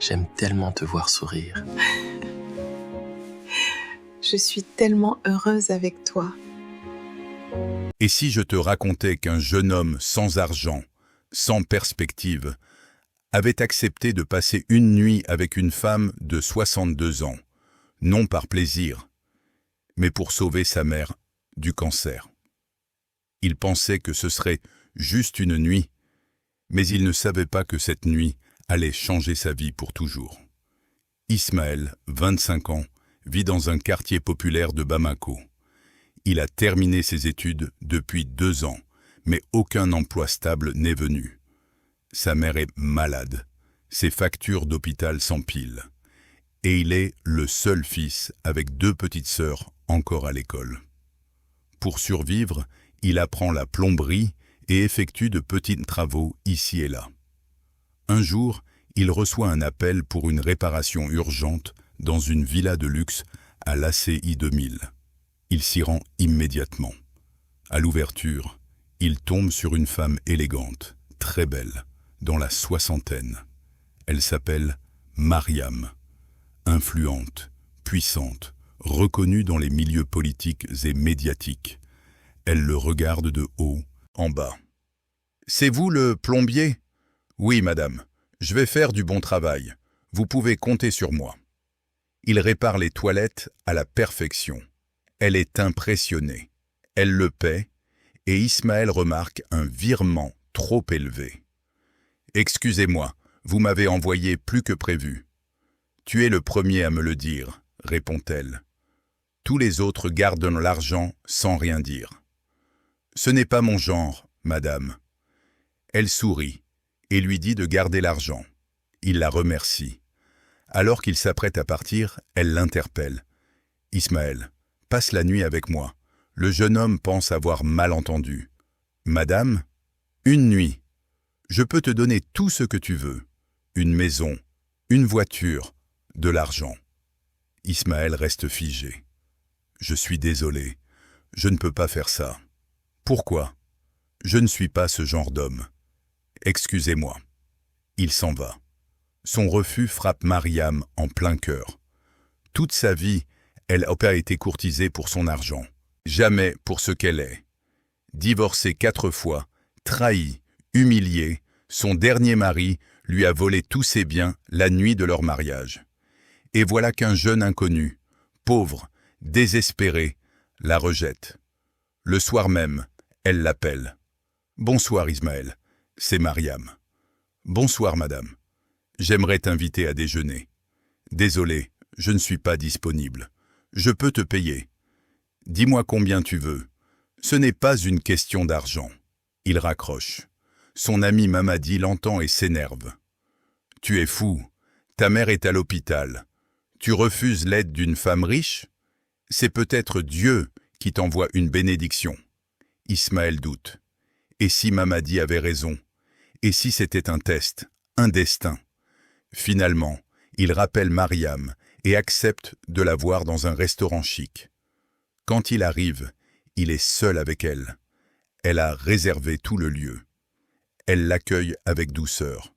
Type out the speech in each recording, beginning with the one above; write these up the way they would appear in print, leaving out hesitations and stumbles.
J'aime tellement te voir sourire. Je suis tellement heureuse avec toi. Et si je te racontais qu'un jeune homme sans argent, sans perspective, avait accepté de passer une nuit avec une femme de 62 ans, non par plaisir, mais pour sauver sa mère du cancer. Il pensait que ce serait juste une nuit, mais il ne savait pas que cette nuit allait changer sa vie pour toujours. Ismaël, 25 ans, vit dans un quartier populaire de Bamako. Il a terminé ses études depuis 2 ans, mais aucun emploi stable n'est venu. Sa mère est malade, ses factures d'hôpital s'empilent. Et il est le seul fils avec 2 petites sœurs encore à l'école. Pour survivre, il apprend la plomberie et effectue de petits travaux ici et là. Un jour, il reçoit un appel pour une réparation urgente dans une villa de luxe à l'ACI 2000. Il s'y rend immédiatement. À l'ouverture, il tombe sur une femme élégante, très belle, dans la soixantaine. Elle s'appelle Mariam. Influente, puissante, reconnue dans les milieux politiques et médiatiques. Elle le regarde de haut en bas. « C'est vous le plombier ? Oui, madame. Je vais faire du bon travail. Vous pouvez compter sur moi. » Il répare les toilettes à la perfection. Elle est impressionnée. Elle le paie et Ismaël remarque un virement trop élevé. « Excusez-moi, vous m'avez envoyé plus que prévu. »« Tu es le premier à me le dire, » répond-elle. Tous les autres gardent l'argent sans rien dire. « Ce n'est pas mon genre, madame. » Elle sourit et lui dit de garder l'argent. Il la remercie. Alors qu'il s'apprête à partir, elle l'interpelle. « Ismaël, passe la nuit avec moi. Le jeune homme pense avoir mal entendu. »« Madame, une nuit. Je peux te donner tout ce que tu veux. Une maison, une voiture, de l'argent. » Ismaël reste figé. « Je suis désolé. Je ne peux pas faire ça. »« Pourquoi ? Je ne suis pas ce genre d'homme. Excusez-moi. » Il s'en va. Son refus frappe Mariam en plein cœur. Toute sa vie, elle n'a pas été courtisée pour son argent. Jamais pour ce qu'elle est. Divorcée 4 fois, trahie, humiliée, son dernier mari lui a volé tous ses biens la nuit de leur mariage. Et voilà qu'un jeune inconnu, pauvre, désespéré, la rejette. Le soir même, elle l'appelle. « Bonsoir Ismaël, c'est Mariam. »« Bonsoir madame. J'aimerais t'inviter à déjeuner. Désolé, je ne suis pas disponible. Je peux te payer. Dis-moi combien tu veux. Ce n'est pas une question d'argent. » Il raccroche. Son ami Mamadi l'entend et s'énerve. « Tu es fou. Ta mère est à l'hôpital. Tu refuses l'aide d'une femme riche ? C'est peut-être Dieu qui t'envoie une bénédiction. » Ismaël doute. Et si Mamadi avait raison ? Et si c'était un test, un destin ? Finalement, il rappelle Mariam et accepte de la voir dans un restaurant chic. Quand il arrive, il est seul avec elle. Elle a réservé tout le lieu. Elle l'accueille avec douceur.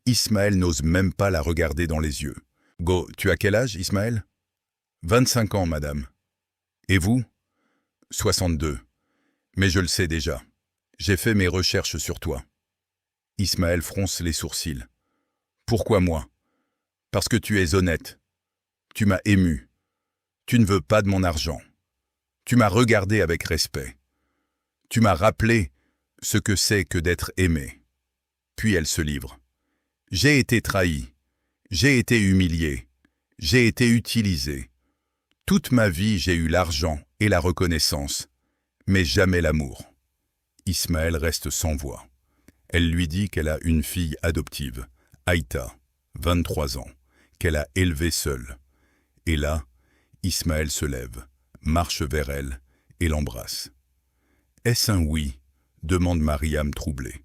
Ismaël n'ose même pas la regarder dans les yeux. « Go, tu as quel âge, Ismaël ?»« 25 ans, madame. »« Et vous ?»« 62. Mais je le sais déjà. J'ai fait mes recherches sur toi. » Ismaël fronce les sourcils. « Pourquoi moi ? Parce que tu es honnête. Tu m'as ému. Tu ne veux pas de mon argent. Tu m'as regardé avec respect. Tu m'as rappelé ce que c'est que d'être aimé. » Puis elle se livre. « J'ai été trahi. J'ai été humilié. J'ai été utilisé. Toute ma vie, j'ai eu l'argent et la reconnaissance, mais jamais l'amour. » Ismaël reste sans voix. Elle lui dit qu'elle a une fille adoptive, Aïta, 23 ans, qu'elle a élevée seule. Et là, Ismaël se lève, marche vers elle et l'embrasse. « Est-ce un oui ?» demande Mariam troublée.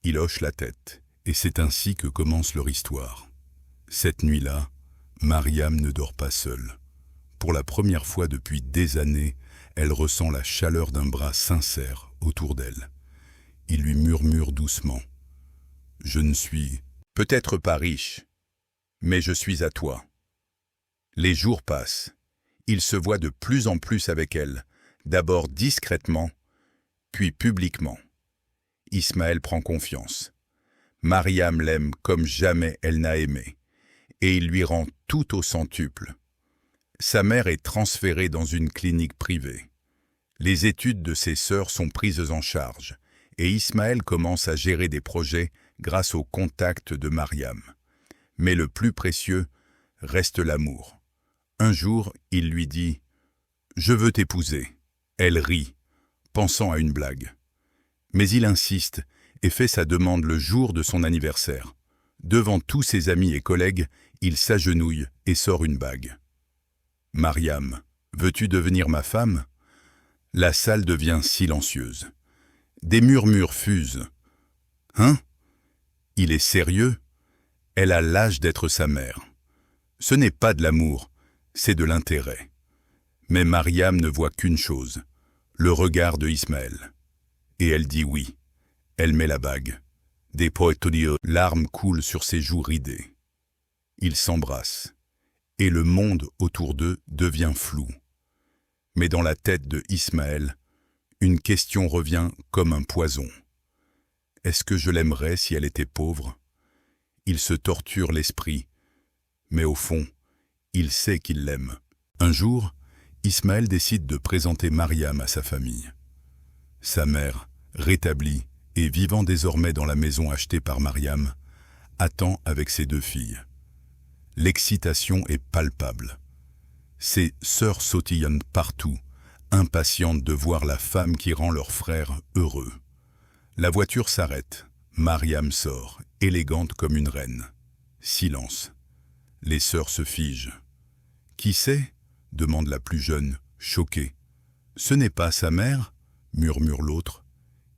Il hoche la tête, et c'est ainsi que commence leur histoire. Cette nuit-là, Mariam ne dort pas seule. Pour la première fois depuis des années, elle ressent la chaleur d'un bras sincère autour d'elle. Il lui murmure doucement. « Je ne suis peut-être pas riche, Mais je suis à toi. Les jours passent. Il se voit de plus en plus avec elle, d'abord discrètement, puis publiquement. Ismaël prend confiance. Mariam l'aime comme jamais elle n'a aimé, et il lui rend tout au centuple. Sa mère est transférée dans une clinique privée. Les études de ses sœurs sont prises en charge, et Ismaël commence à gérer des projets grâce au contact de Mariam. Mais le plus précieux reste l'amour. Un jour, il lui dit « Je veux t'épouser ». Elle rit, pensant à une blague. Mais il insiste et fait sa demande le jour de son anniversaire. Devant tous ses amis et collègues, il s'agenouille et sort une bague. « Mariam, veux-tu devenir ma femme ?» La salle devient silencieuse. Des murmures fusent. « Hein ? Il est sérieux ? Elle a l'âge d'être sa mère. Ce n'est pas de l'amour, c'est de l'intérêt. » Mais Mariam ne voit qu'une chose, le regard de Ismaël. Et elle dit oui. Elle met la bague. Des poétonieux, larmes coulent sur ses joues ridées. Ils s'embrassent, et le monde autour d'eux devient flou. Mais dans la tête de Ismaël, une question revient comme un poison. Est-ce que je l'aimerais si elle était pauvre ? Il se torture l'esprit, mais au fond, il sait qu'il l'aime. Un jour, Ismaël décide de présenter Mariam à sa famille. Sa mère, rétablie et vivant désormais dans la maison achetée par Mariam, attend avec ses 2 filles. L'excitation est palpable. Ses sœurs sautillonnent partout, impatientes de voir la femme qui rend leur frère heureux. La voiture s'arrête. Mariam sort, élégante comme une reine. Silence. Les sœurs se figent. « Qui c'est ?» demande la plus jeune, choquée. « Ce n'est pas sa mère ?» murmure l'autre.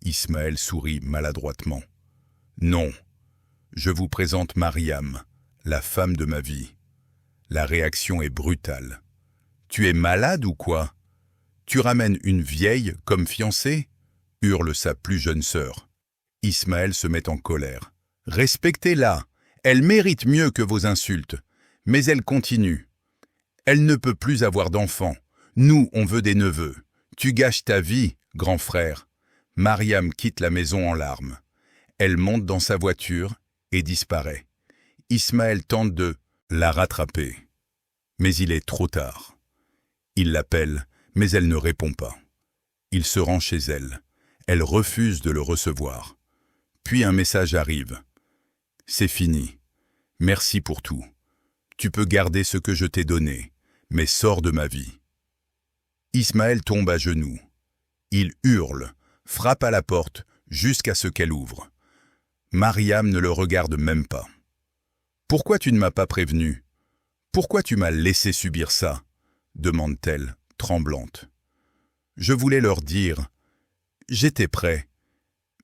Ismaël sourit maladroitement. « Non, je vous présente Mariam, la femme de ma vie. » La réaction est brutale. « Tu es malade ou quoi ? Tu ramènes une vieille comme fiancée ?» hurle sa plus jeune sœur. Ismaël se met en colère. « Respectez-la, elle mérite mieux que vos insultes. » Mais elle continue. « Elle ne peut plus avoir d'enfants. Nous, on veut des neveux. Tu gâches ta vie, grand frère. » Mariam quitte la maison en larmes. Elle monte dans sa voiture et disparaît. Ismaël tente de la rattraper. Mais il est trop tard. Il l'appelle, mais elle ne répond pas. Il se rend chez elle. Elle refuse de le recevoir. Puis un message arrive. « C'est fini. Merci pour tout. Tu peux garder ce que je t'ai donné, mais sors de ma vie. » Ismaël tombe à genoux. Il hurle, frappe à la porte jusqu'à ce qu'elle ouvre. Mariam ne le regarde même pas. « Pourquoi tu ne m'as pas prévenu ? Pourquoi tu m'as laissé subir ça ?» demande-t-elle, tremblante. « Je voulais leur dire. J'étais prêt,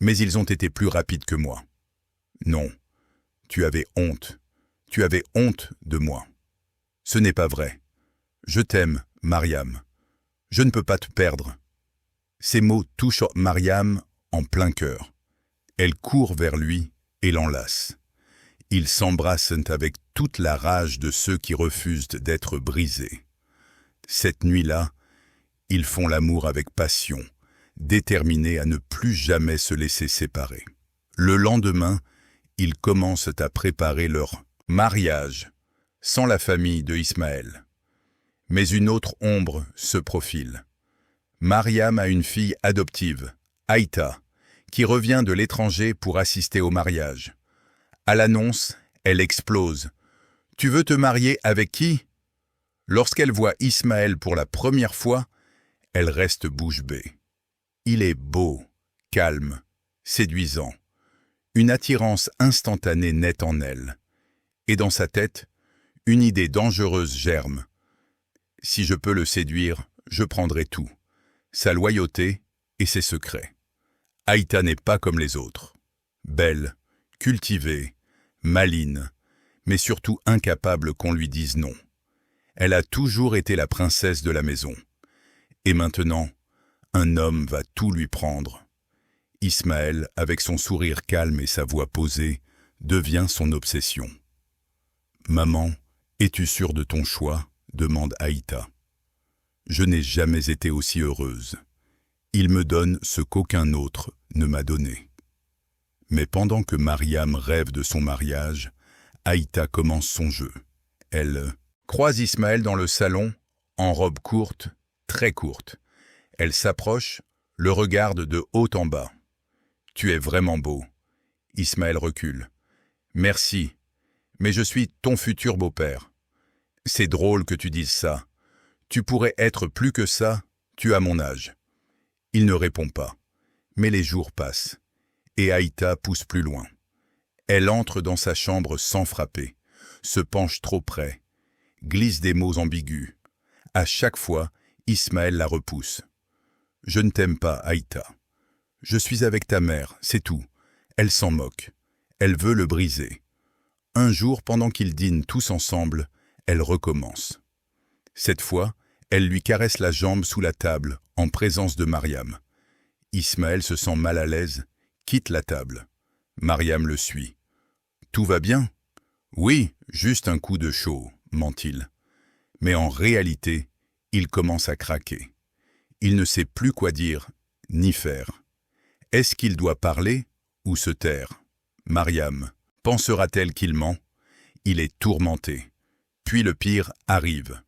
mais ils ont été plus rapides que moi. Non, tu avais honte. Tu avais honte de moi. Ce n'est pas vrai. Je t'aime, Mariam. Je ne peux pas te perdre. » Ces mots touchent Mariam en plein cœur. Elle court vers lui et l'enlace. Ils s'embrassent avec toute la rage de ceux qui refusent d'être brisés. Cette nuit-là, ils font l'amour avec passion, déterminés à ne plus jamais se laisser séparer. Le lendemain, ils commencent à préparer leur mariage, sans la famille de Ismaël. Mais une autre ombre se profile. Mariam a une fille adoptive, Aïta, qui revient de l'étranger pour assister au mariage. À l'annonce, elle explose. « Tu veux te marier avec qui ?» Lorsqu'elle voit Ismaël pour la première fois, elle reste bouche bée. Il est beau, calme, séduisant. Une attirance instantanée naît en elle. Et dans sa tête, une idée dangereuse germe. Si je peux le séduire, je prendrai tout. Sa loyauté et ses secrets. Aïta n'est pas comme les autres. Belle, cultivée, maligne, mais surtout incapable qu'on lui dise non. Elle a toujours été la princesse de la maison. Et maintenant, un homme va tout lui prendre. Ismaël, avec son sourire calme et sa voix posée, devient son obsession. « Maman, es-tu sûre de ton choix ?» demande Aïta. « Je n'ai jamais été aussi heureuse. Il me donne ce qu'aucun autre ne m'a donné. » Mais pendant que Mariam rêve de son mariage, Aïta commence son jeu. Elle croise Ismaël dans le salon, en robe courte, très courte. Elle s'approche, le regarde de haut en bas. « Tu es vraiment beau. » Ismaël recule. « Merci, mais je suis ton futur beau-père. » « C'est drôle que tu dises ça. Tu pourrais être plus que ça, tu as mon âge. » Il ne répond pas, mais les jours passent, et Aïta pousse plus loin. Elle entre dans sa chambre sans frapper, se penche trop près, glisse des mots ambigus. À chaque fois, Ismaël la repousse. « Je ne t'aime pas, Aïta. Je suis avec ta mère, c'est tout. » Elle s'en moque. Elle veut le briser. Un jour, pendant qu'ils dînent tous ensemble, elle recommence. Cette fois, elle lui caresse la jambe sous la table, en présence de Mariam. Ismaël se sent mal à l'aise, quitte la table. Mariam le suit. « Tout va bien ?»« Oui, juste un coup de chaud, » ment-il. Mais en réalité, il commence à craquer. Il ne sait plus quoi dire, ni faire. Est-ce qu'il doit parler ou se taire? Mariam, pensera-t-elle qu'il ment? Il est tourmenté. Puis le pire arrive.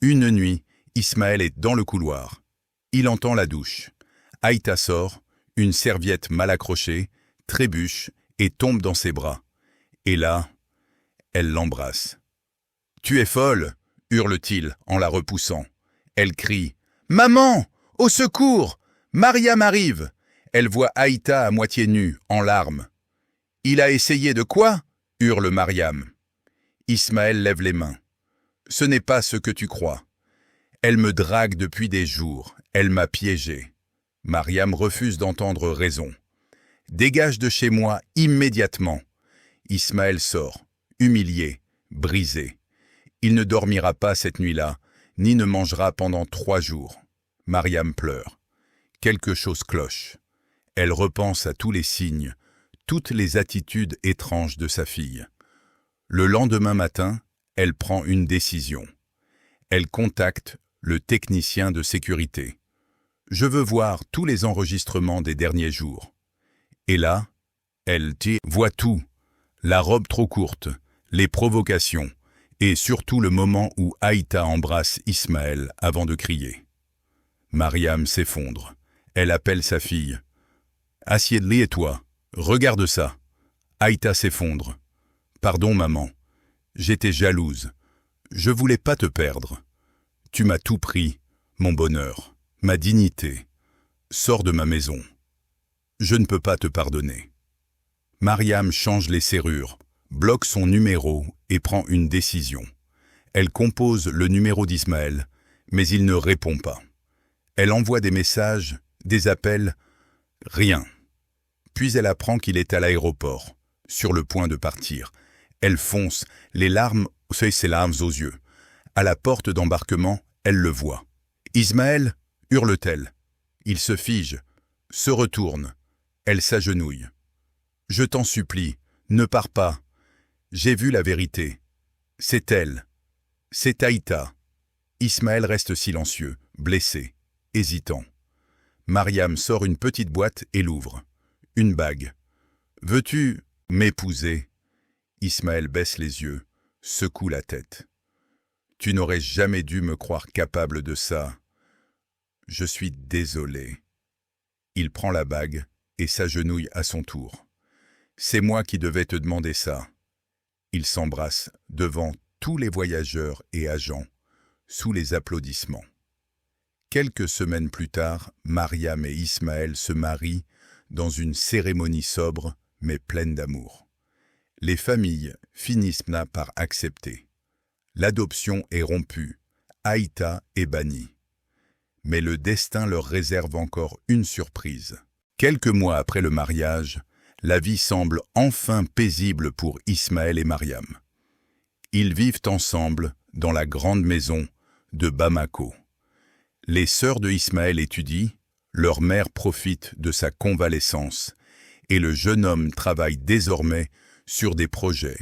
Une nuit, Ismaël est dans le couloir. Il entend la douche. Aïta sort, une serviette mal accrochée, trébuche et tombe dans ses bras. Et là, elle l'embrasse. « Tu es folle !» hurle-t-il en la repoussant. Elle crie « Maman, au secours! Mariam arrive !» Elle voit Aïta à moitié nue, en larmes. « Il a essayé de quoi ?» hurle Mariam. Ismaël lève les mains. « Ce n'est pas ce que tu crois. Elle me drague depuis des jours. Elle m'a piégé. » Mariam refuse d'entendre raison. « Dégage de chez moi immédiatement. » Ismaël sort, humilié, brisé. Il ne dormira pas cette nuit-là, ni ne mangera pendant 3 jours. Mariam pleure. Quelque chose cloche. Elle repense à tous les signes, toutes les attitudes étranges de sa fille. Le lendemain matin, elle prend une décision. Elle contacte le technicien de sécurité. « Je veux voir tous les enregistrements des derniers jours. » Et là, elle voit tout. La robe trop courte, les provocations, et surtout le moment où Aïta embrasse Ismaël avant de crier. Mariam s'effondre. Elle appelle sa fille. « Assieds-les et toi, regarde ça. » Aïta s'effondre. « Pardon maman, j'étais jalouse. Je voulais pas te perdre. Tu m'as tout pris, mon bonheur, ma dignité. Sors de ma maison. Je ne peux pas te pardonner. » Mariam change les serrures, bloque son numéro et prend une décision. Elle compose le numéro d'Ismaël, mais il ne répond pas. Elle envoie des messages, des appels, rien. Puis elle apprend qu'il est à l'aéroport, sur le point de partir. Elle fonce, les larmes aux yeux. À la porte d'embarquement, elle le voit. « Ismaël » hurle-t-elle. Il se fige, se retourne. Elle s'agenouille. « Je t'en supplie, ne pars pas. J'ai vu la vérité. C'est elle. C'est Aïta. » Ismaël reste silencieux, blessé, hésitant. Mariam sort une petite boîte et l'ouvre. Une bague. « Veux-tu m'épouser ?» Ismaël baisse les yeux, secoue la tête. « Tu n'aurais jamais dû me croire capable de ça. Je suis désolé. » Il prend la bague et s'agenouille à son tour. « C'est moi qui devais te demander ça. » Ils s'embrassent devant tous les voyageurs et agents, sous les applaudissements. Quelques semaines plus tard, Mariam et Ismaël se marient dans une cérémonie sobre mais pleine d'amour. Les familles finissent par accepter. L'adoption est rompue, Aïta est bannie. Mais le destin leur réserve encore une surprise. Quelques mois après le mariage, la vie semble enfin paisible pour Ismaël et Mariam. Ils vivent ensemble dans la grande maison de Bamako. Les sœurs de Ismaël étudient, leur mère profite de sa convalescence et le jeune homme travaille désormais sur des projets,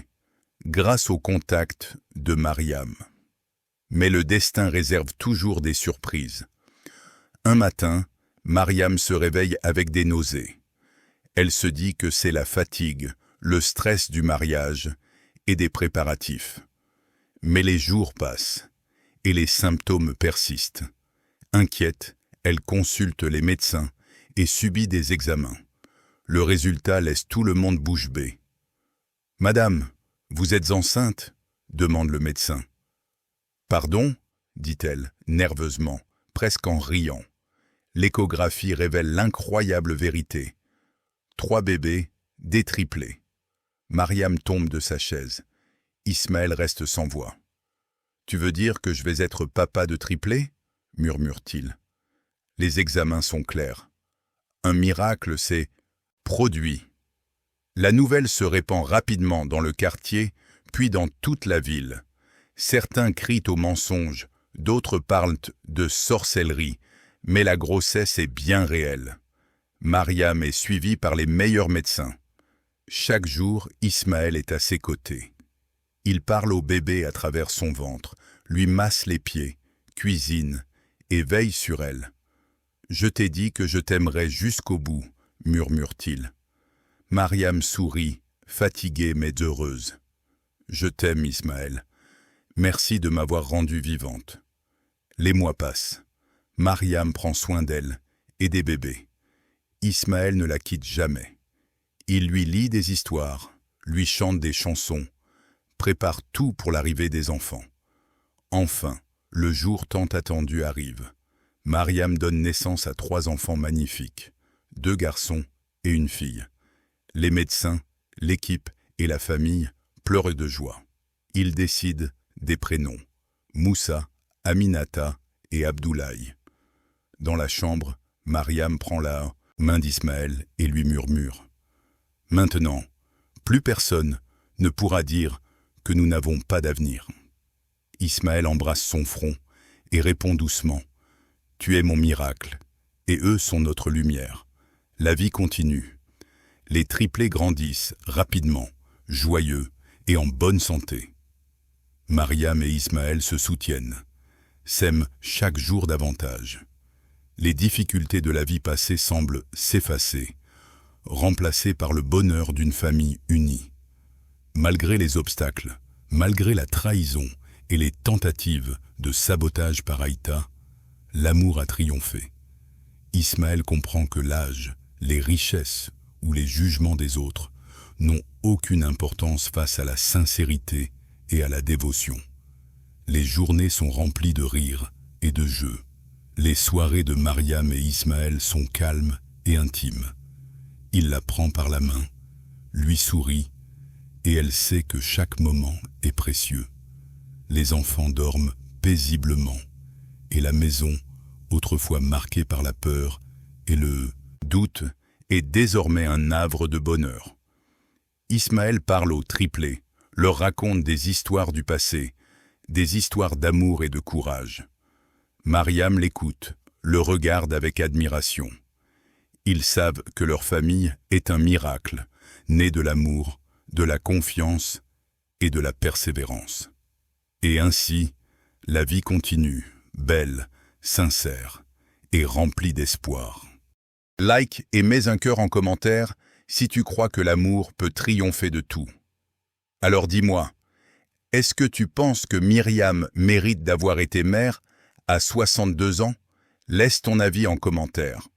grâce au contact de Mariam. Mais le destin réserve toujours des surprises. Un matin, Mariam se réveille avec des nausées. Elle se dit que c'est la fatigue, le stress du mariage et des préparatifs. Mais les jours passent et les symptômes persistent. Inquiète, elle consulte les médecins et subit des examens. Le résultat laisse tout le monde bouche bée. « Madame, vous êtes enceinte ?» demande le médecin. « Pardon ?» dit-elle, nerveusement, presque en riant. L'échographie révèle l'incroyable vérité. 3 bébés, des triplés. Mariam tombe de sa chaise. Ismaël reste sans voix. « Tu veux dire que je vais être papa de triplés ?» murmure-t-il. Les examens sont clairs. Un miracle s'est produit. La nouvelle se répand rapidement dans le quartier, puis dans toute la ville. Certains crient au mensonge, d'autres parlent de sorcellerie, mais la grossesse est bien réelle. Mariam est suivie par les meilleurs médecins. Chaque jour, Ismaël est à ses côtés. Il parle au bébé à travers son ventre, lui masse les pieds, cuisine et veille sur elle. « Je t'ai dit que je t'aimerais jusqu'au bout », murmure-t-il. Mariam sourit, fatiguée mais heureuse. « Je t'aime, Ismaël. Merci de m'avoir rendue vivante. » Les mois passent. Mariam prend soin d'elle et des bébés. Ismaël ne la quitte jamais. Il lui lit des histoires, lui chante des chansons, prépare tout pour l'arrivée des enfants. Enfin, le jour tant attendu arrive. Mariam donne naissance à 3 enfants magnifiques, 2 garçons et une fille. Les médecins, l'équipe et la famille pleurent de joie. Ils décident des prénoms, Moussa, Aminata et Abdoulaye. Dans la chambre, Mariam prend la main d'Ismaël et lui murmure « Maintenant, plus personne ne pourra dire que nous n'avons pas d'avenir. » Ismaël embrasse son front et répond doucement « Tu es mon miracle, et eux sont notre lumière. La vie continue. » Les triplés grandissent rapidement, joyeux et en bonne santé. Mariam et Ismaël se soutiennent, s'aiment chaque jour davantage. Les difficultés de la vie passée semblent s'effacer, remplacées par le bonheur d'une famille unie. Malgré les obstacles, malgré la trahison et les tentatives de sabotage par Aïta, l'amour a triomphé. Ismaël comprend que l'âge, les richesses ou les jugements des autres n'ont aucune importance face à la sincérité et à la dévotion. Les journées sont remplies de rires et de jeux. Les soirées de Mariam et Ismaël sont calmes et intimes. Il la prend par la main, lui sourit, et elle sait que chaque moment est précieux. Les enfants dorment paisiblement, et la maison, autrefois marquée par la peur et le doute, est désormais un havre de bonheur. Ismaël parle aux triplés, leur raconte des histoires du passé, des histoires d'amour et de courage. Mariam l'écoute, le regarde avec admiration. Ils savent que leur famille est un miracle, né de l'amour, de la confiance et de la persévérance. Et ainsi, la vie continue, belle, sincère et remplie d'espoir. Like et mets un cœur en commentaire si tu crois que l'amour peut triompher de tout. Alors dis-moi, est-ce que tu penses que Myriam mérite d'avoir été mère à 62 ans? Laisse ton avis en commentaire.